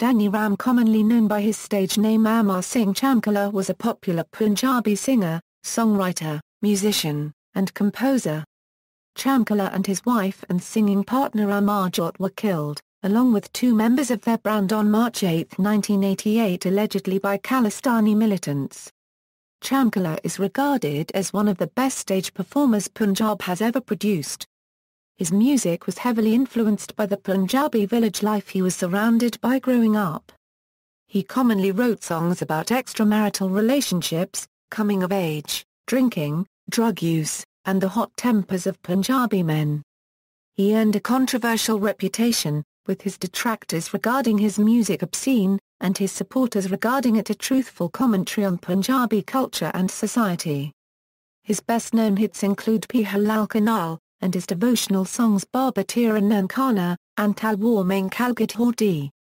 Dhanni Ram, commonly known by his stage name Amar Singh Chamkila, was a popular Punjabi singer, songwriter, musician, and composer. Chamkila and his wife and singing partner Amarjot were killed, along with two members of their band, on March 8, 1988, allegedly by Khalistani militants. Chamkila is regarded as one of the best stage performers Punjab has ever produced. His music was heavily influenced by the Punjabi village life he was surrounded by growing up. He commonly wrote songs about extramarital relationships, coming of age, drinking, drug use, and the hot tempers of Punjabi men. He earned a controversial reputation, with his detractors regarding his music obscene, and his supporters regarding it a truthful commentary on Punjabi culture and society. His best-known hits include P Halal Kanal, and his devotional songs Baba Tera Nankana, and Talwar Mein Kalgit Hordi.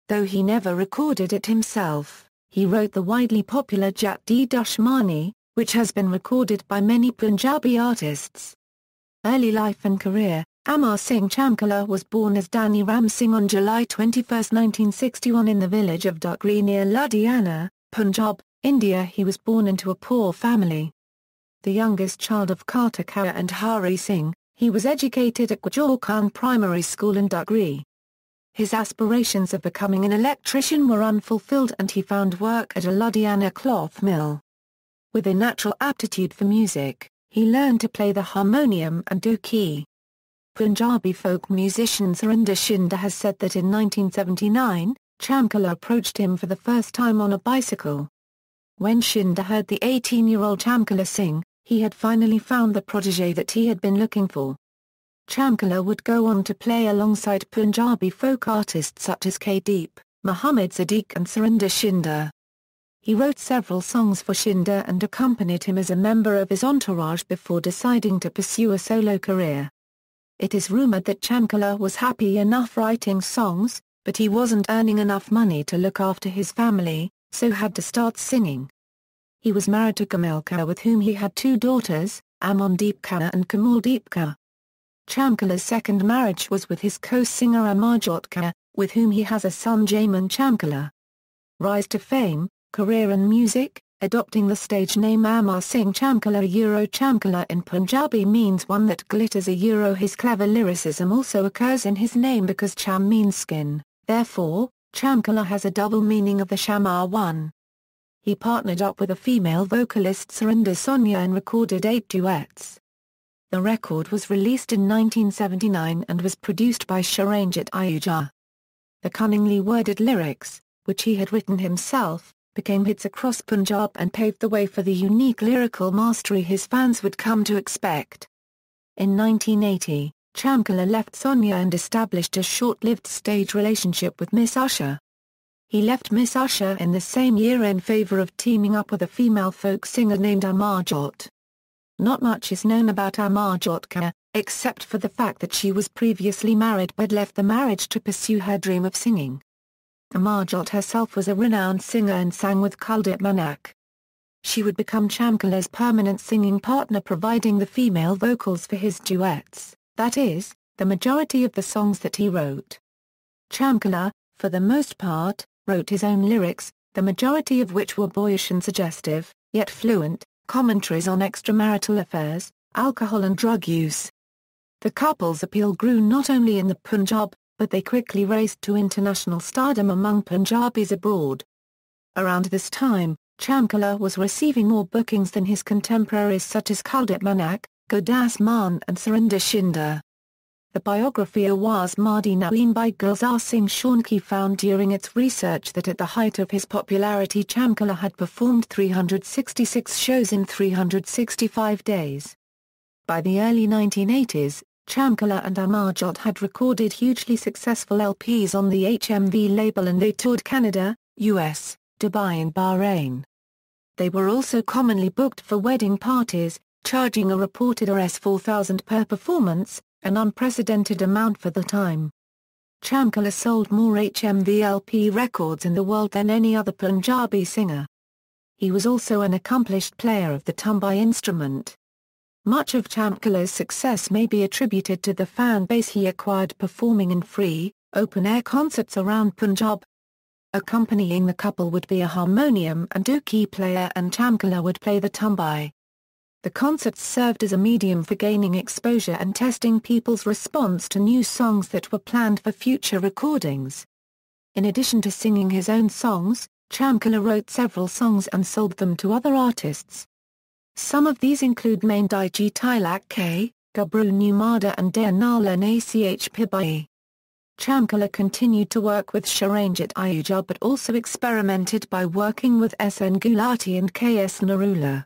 Though he never recorded it himself, he wrote the widely popular Jat Di Dushmani, which has been recorded by many Punjabi artists. Early life and career. Amar Singh Chamkila was born as Dhanni Ram Singh on July 21, 1961 in the village of Dugri near Ludhiana, Punjab, India. He was born into a poor family. The youngest child of Karta Kaur and Hari Singh, he was educated at Gujor Khan Primary School in Dugri. His aspirations of becoming an electrician were unfulfilled and he found work at a Ludhiana cloth mill. With a natural aptitude for music, he learned to play the harmonium and dhoki. Punjabi folk musician Surinder Shinda has said that in 1979, Chamkila approached him for the first time on a bicycle. When Shinda heard the 18-year-old Chamkila sing, he had finally found the protégé that he had been looking for. Chamkila would go on to play alongside Punjabi folk artists such as K-Deep, Muhammad Sadiq and Surinder Shinda. He wrote several songs for Shinda and accompanied him as a member of his entourage before deciding to pursue a solo career. It is rumored that Chamkila was happy enough writing songs, but he wasn't earning enough money to look after his family, so had to start singing. He was married to Kamal Kaur, with whom he had two daughters, Amandeep Kaur and Kamaldeep Kaur. Chamkila's second marriage was with his co-singer Amarjot Kaur, with whom he has a son Jaman Chamkila. Rise to fame, career and music. Adopting the stage name Amar Singh Chamkila. Chamkila in Punjabi means one that glitters. His clever lyricism also occurs in his name because Cham means skin, therefore, Chamkila has a double meaning of the Shamar one. He partnered up with a female vocalist Surinder Sonia and recorded 8 duets. The record was released in 1979 and was produced by Sharanjit Ahuja. The cunningly worded lyrics, which he had written himself, became hits across Punjab and paved the way for the unique lyrical mastery his fans would come to expect. In 1980, Chamkila left Sonia and established a short-lived stage relationship with Miss Usher. He left Miss Usher in the same year in favor of teaming up with a female folk singer named Amarjot. Not much is known about Amarjot Kaur, except for the fact that she was previously married but left the marriage to pursue her dream of singing. Amarjot herself was a renowned singer and sang with Kuldip Manak. She would become Chamkila's permanent singing partner, providing the female vocals for his duets, that is, the majority of the songs that he wrote. Chamkila, for the most part, wrote his own lyrics, the majority of which were boyish and suggestive, yet fluent, commentaries on extramarital affairs, alcohol and drug use. The couple's appeal grew not only in the Punjab, but they quickly raced to international stardom among Punjabis abroad. Around this time, Chamkila was receiving more bookings than his contemporaries such as Kuldip Manak, Gurdas Maan and Surinder Shinda. The biography Awaz Madi Naween by Gulzar Singh Shaunki found during its research that at the height of his popularity Chamkila had performed 366 shows in 365 days. By the early 1980s, Chamkila and Amarjot had recorded hugely successful LPs on the HMV label and they toured Canada, US, Dubai and Bahrain. They were also commonly booked for wedding parties, charging a reported Rs 4,000 per performance, an unprecedented amount for the time. Chamkila sold more HMV LP records in the world than any other Punjabi singer. He was also an accomplished player of the tumbai instrument. Much of Chamkila's success may be attributed to the fan base he acquired performing in free, open-air concerts around Punjab. Accompanying the couple would be a harmonium and dukhi player, and Chamkila would play the tumbai. The concerts served as a medium for gaining exposure and testing people's response to new songs that were planned for future recordings. In addition to singing his own songs, Chamkila wrote several songs and sold them to other artists. Some of these include Main Daiji Tilak K, Gabru Numada and Dea Nala Nach Pibai. Chamkila continued to work with Sharanjit Ayuja but also experimented by working with S.N. Gulati and K.S. Narula.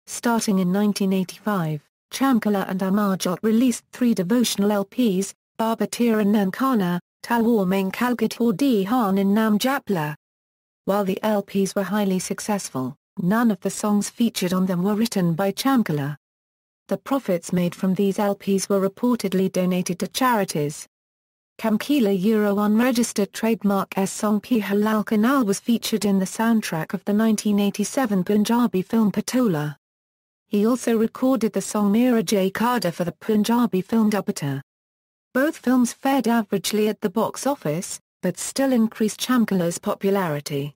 Starting in 1985, Chamkila and Amarjot released 3 devotional LPs, Babatira Nankana, Talwar Main Kalgator Dihan in Nam Japla. While the LPs were highly successful, none of the songs featured on them were written by Chamkila. The profits made from these LPs were reportedly donated to charities. Chamkila unregistered trademark S song P Halal Kanal was featured in the soundtrack of the 1987 Punjabi film Patola. He also recorded the song Mera J Kada for the Punjabi film Duppata. Both films fared averagely at the box office, but still increased Chamkila's popularity.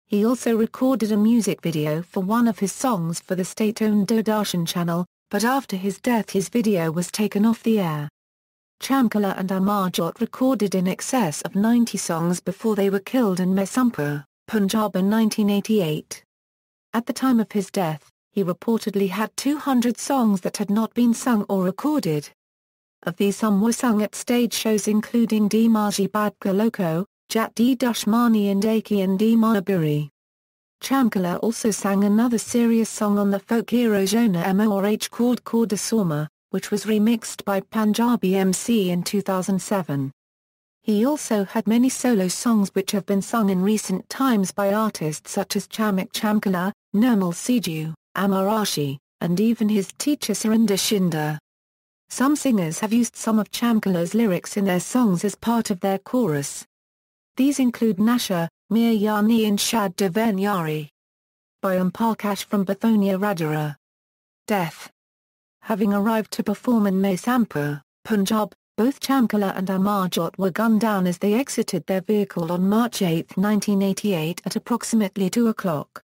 He also recorded a music video for one of his songs for the state-owned Doordarshan channel, but after his death his video was taken off the air. Chamkila and Amarjot recorded in excess of 90 songs before they were killed in Mehsampur, Punjab in 1988. At the time of his death, he reportedly had 200 songs that had not been sung or recorded. Of these some were sung at stage shows including Di Maji Badka Loko, Jat Di Dushmani and Aki and Di Mahaburi. Chamkila also sang another serious song on the folk Erojona Mor called Korda Sorma, which was remixed by Punjabi MC in 2007. He also had many solo songs which have been sung in recent times by artists such as Chamak Chamkila, Nirmal Siju, Amar Ashi, and even his teacher Surinder Shinder. Some singers have used some of Chamkila's lyrics in their songs as part of their chorus. These include Nasha, Mir Yani and Shad Deven Yari. By Parkash from Bathonia Radhara. Death. Having arrived to perform in Mehsampur, Punjab, both Chamkila and Amarjot were gunned down as they exited their vehicle on March 8, 1988 at approximately 2 o'clock.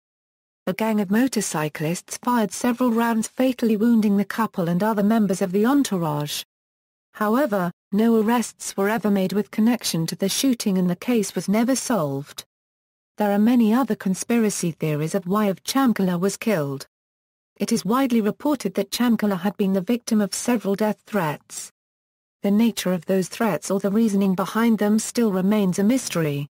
A gang of motorcyclists fired several rounds fatally wounding the couple and other members of the entourage. However, no arrests were ever made with connection to the shooting and the case was never solved. There are many other conspiracy theories of why Chamkila was killed. It is widely reported that Chamkila had been the victim of several death threats. The nature of those threats or the reasoning behind them still remains a mystery.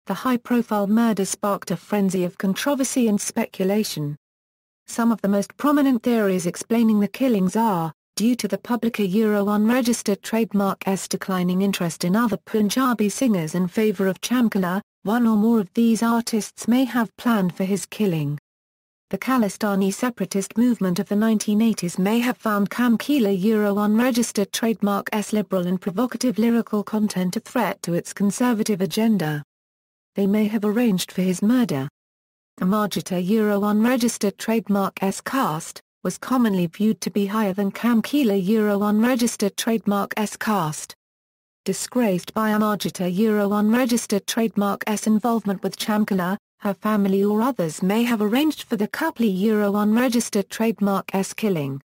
The high-profile murder sparked a frenzy of controversy and speculation. Some of the most prominent theories explaining the killings are, due to the public unregistered trademark S declining interest in other Punjabi singers in favour of Chamkila, one or more of these artists may have planned for his killing. The Khalistani separatist movement of the 1980s may have found Chamkila unregistered trademark S liberal and provocative lyrical content a threat to its conservative agenda. They may have arranged for his murder. Amarjot unregistered trademark S caste, was commonly viewed to be higher than Chamkila unregistered trademark S caste. Disgraced by Amarjot unregistered trademark S involvement with Chamkila, her family or others may have arranged for the couple unregistered trademark S killing.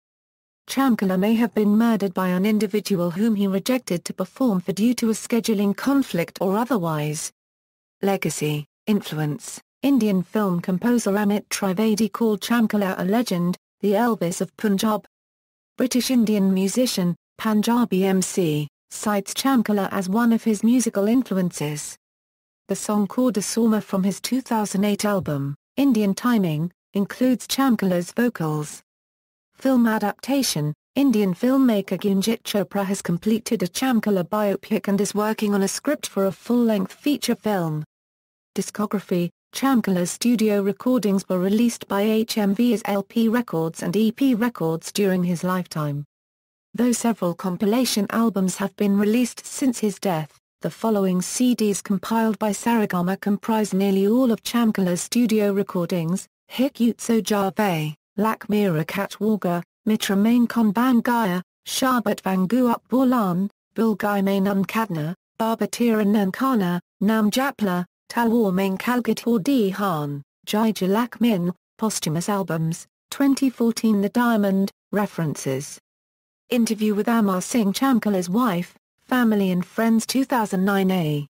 Chamkila may have been murdered by an individual whom he rejected to perform for due to a scheduling conflict or otherwise. Legacy, influence. Indian film composer Amit Trivedi called Chamkila a legend, the Elvis of Punjab. British Indian musician, Punjabi MC, cites Chamkila as one of his musical influences. The song Korda Sorma from his 2008 album, Indian Timing, includes Chamkila's vocals. Film adaptation. Indian filmmaker Gunjit Chopra has completed a Chamkila biopic and is working on a script for a full-length feature film. Discography. Chamkila's studio recordings were released by HMV as LP records and EP records during his lifetime. Though several compilation albums have been released since his death, the following CDs compiled by Sarigama comprise nearly all of Chamkila's studio recordings: Hik Utso Jave, Lak Mira Katwaga, Mitra Main Kon Ban Gaya, Sharbat Vangu Up Bolan, Bulgai Main Unkadna, Babatira Nankana, Nam Japla, Talwar Main Kalgator D. Han, Jai Jalak Min, Posthumous Albums, 2014. The Diamond, References. Interview with Amar Singh Chamkila's wife, family and friends 2009 A.